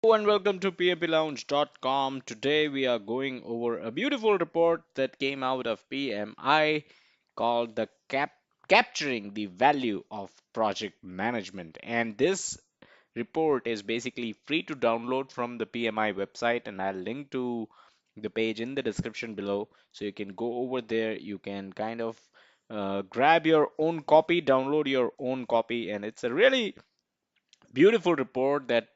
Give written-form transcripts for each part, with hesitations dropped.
Hello and welcome to PMPLounge.com. Today we are going over a beautiful report that came out of PMI called the Capturing the Value of Project Management. And this report is basically free to download from the PMI website, and I'll link to the page in the description below. So you can go over there, you can kind of grab your own copy, download your own copy, and it's a really beautiful report that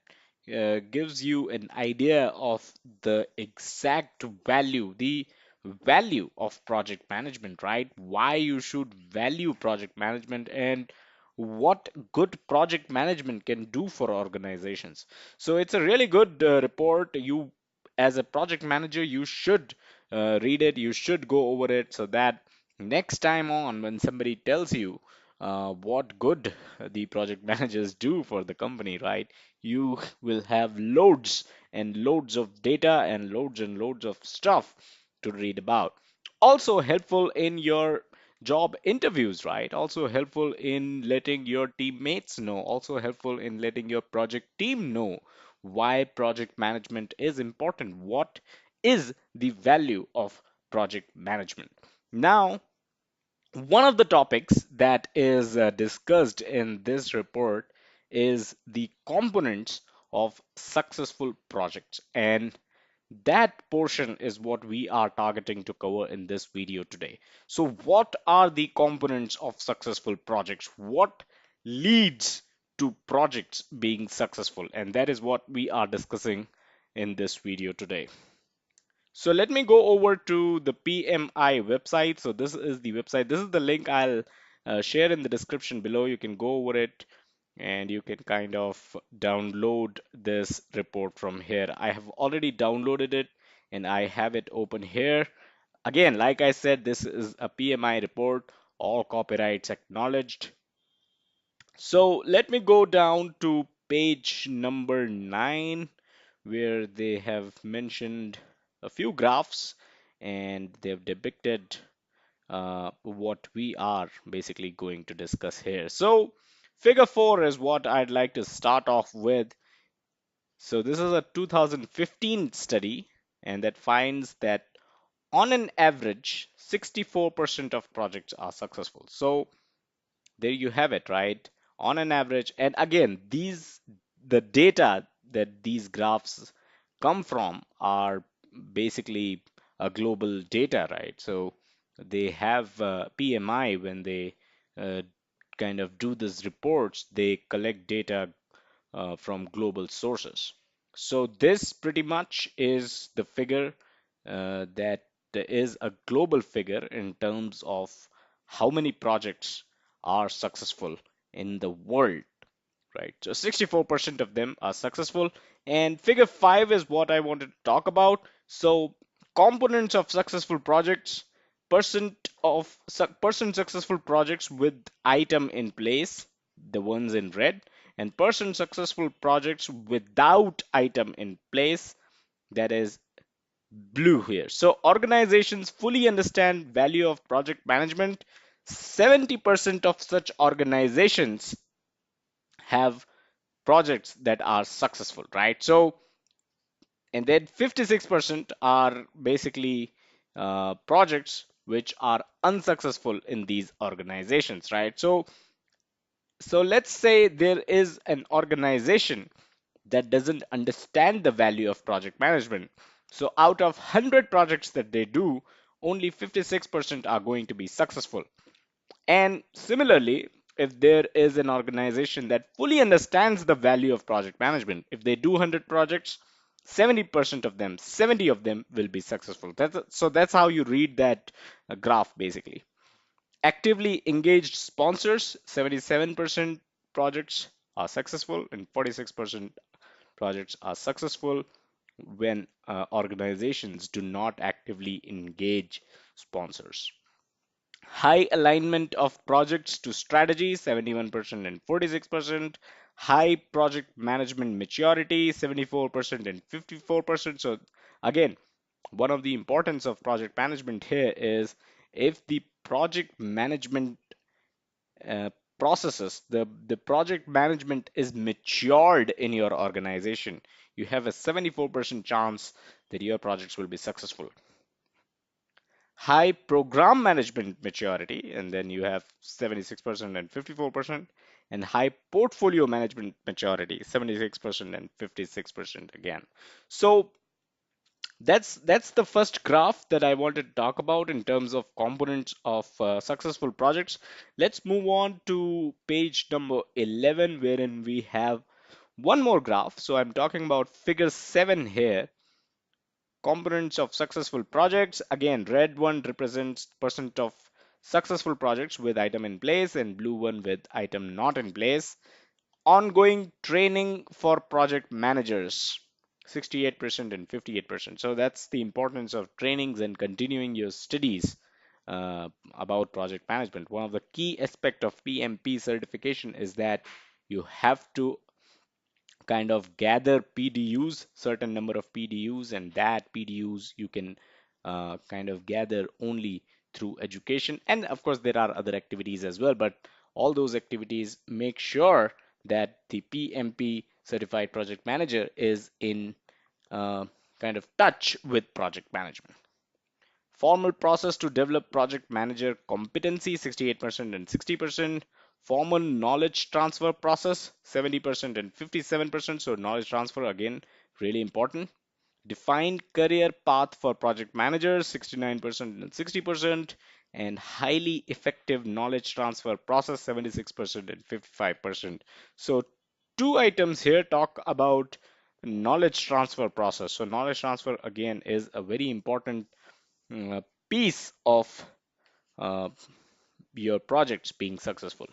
gives you an idea of the exact value, the value of project management, right? Why you should value project management and what good project management can do for organizations. So it's a really good report. You, as a project manager, you should read it, you should go over it so that next time on, when somebody tells you what good the project managers do for the company, right? You will have loads and loads of data and loads of stuff to read about. Also helpful in your job interviews, right? Also helpful in letting your teammates know, also helpful in letting your project team know why project management is important. What is the value of project management? Now, one of the topics that is discussed in this report is the components of successful projects. And that portion is what we are targeting to cover in this video today. So, what are the components of successful projects? What leads to projects being successful? And that is what we are discussing in this video today. So let me go over to the PMI website. So this is the website. This is the link I'll share in the description below. You can go over it and you can kind of download this report from here. I have already downloaded it and I have it open here. Again, like I said, this is a PMI report, all copyrights acknowledged. So let me go down to page number 9 where they have mentioned a few graphs and they've depicted what we are basically going to discuss here. So figure 4 is what I'd like to start off with. So this is a 2015 study and that finds that on an average 64% of projects are successful. So there you have it, right? On an average, and again, the data that these graphs come from are basically a global data, right? So they have PMI when they uh, kind of do these reports, they collect data from global sources. So this pretty much is the figure that is a global figure in terms of how many projects are successful in the world, right? So 64% of them are successful. And figure 5 is what I wanted to talk about. So components of successful projects, percent successful projects with item in place, the ones in red, and percent successful projects without item in place, that is blue here. So organizations fully understand value of project management. 70% of such organizations have projects that are successful, right? So, and then 56% are basically projects which are unsuccessful in these organizations, right? So let's say there is an organization that doesn't understand the value of project management. So out of 100 projects that they do, only 56% are going to be successful. And similarly, if there is an organization that fully understands the value of project management, if they do 100 projects, 70% of them, 70 of them will be successful. So that's how you read that graph basically. Actively engaged sponsors, 77% projects are successful and 46% projects are successful when organizations do not actively engage sponsors. High alignment of projects to strategy, 71% and 46%. High project management maturity, 74% and 54%. So again, one of the importance of project management here is if the project management uh, processes, the project management is matured in your organization, you have a 74% chance that your projects will be successful. High program management maturity, and then you have 76% and 54%, and high portfolio management maturity, 76% and 56% again. So that's the first graph that I wanted to talk about in terms of components of successful projects. Let's move on to page number 11, wherein we have one more graph. So I'm talking about figure 7 here. Components of successful projects. Again, red one represents percent of successful projects with item in place, and blue one with item not in place. Ongoing training for project managers, 68% and 58%. So that's the importance of trainings and continuing your studies about project management. One of the key aspects of PMP certification is that you have to kind of gather PDUs, certain number of PDUs, and that PDUs you can kind of gather only through education. And of course, there are other activities as well, but all those activities make sure that the PMP certified project manager is in uh, kind of touch with project management. Formal process to develop project manager competency, 68% and 60%. Formal knowledge transfer process, 70% and 57%. So knowledge transfer, again, really important. Defined career path for project managers, 69% and 60%. And highly effective knowledge transfer process, 76% and 55%. So two items here talk about knowledge transfer process. So knowledge transfer, again, is a very important piece of uh, your projects being successful.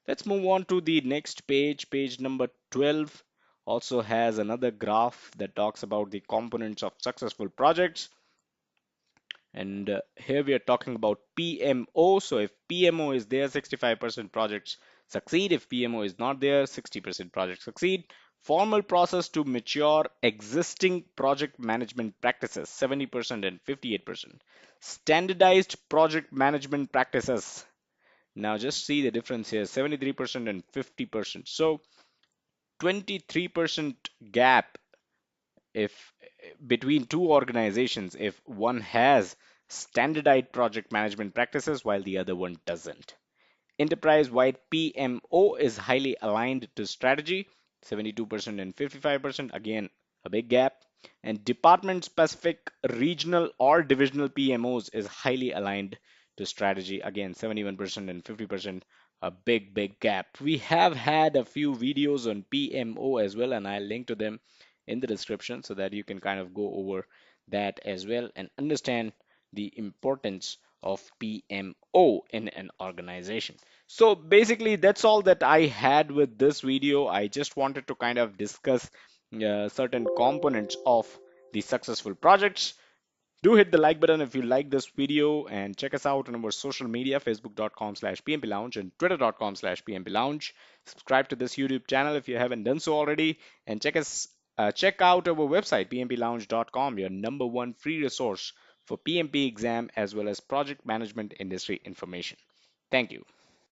Let's move on to the next page. Page number 12 also has another graph that talks about the components of successful projects. And here we are talking about PMO. So if PMO is there, 65% projects succeed. If PMO is not there, 60% projects succeed. Formal process to mature existing project management practices, 70% and 58%. Standardized project management practices. Now just see the difference here, 73% and 50%. So 23% gap if between two organizations if one has standardized project management practices while the other one doesn't. Enterprise-wide PMO is highly aligned to strategy, 72% and 55%, again a big gap. And department-specific regional or divisional PMOs is highly aligned to strategy, again 71% and 50%, a big gap. We have had a few videos on PMO as well, and I'll link to them in the description so that you can kind of go over that as well and understand the importance of PMO in an organization. So basically, that's all that I had with this video. I just wanted to kind of discuss certain components of the successful projects. Do hit the like button if you like this video and check us out on our social media, facebook.com/pmplounge and twitter.com/pmplounge. Subscribe to this YouTube channel if you haven't done so already, and check out our website, pmplounge.com, your number one free resource for PMP exam as well as project management industry information. Thank you.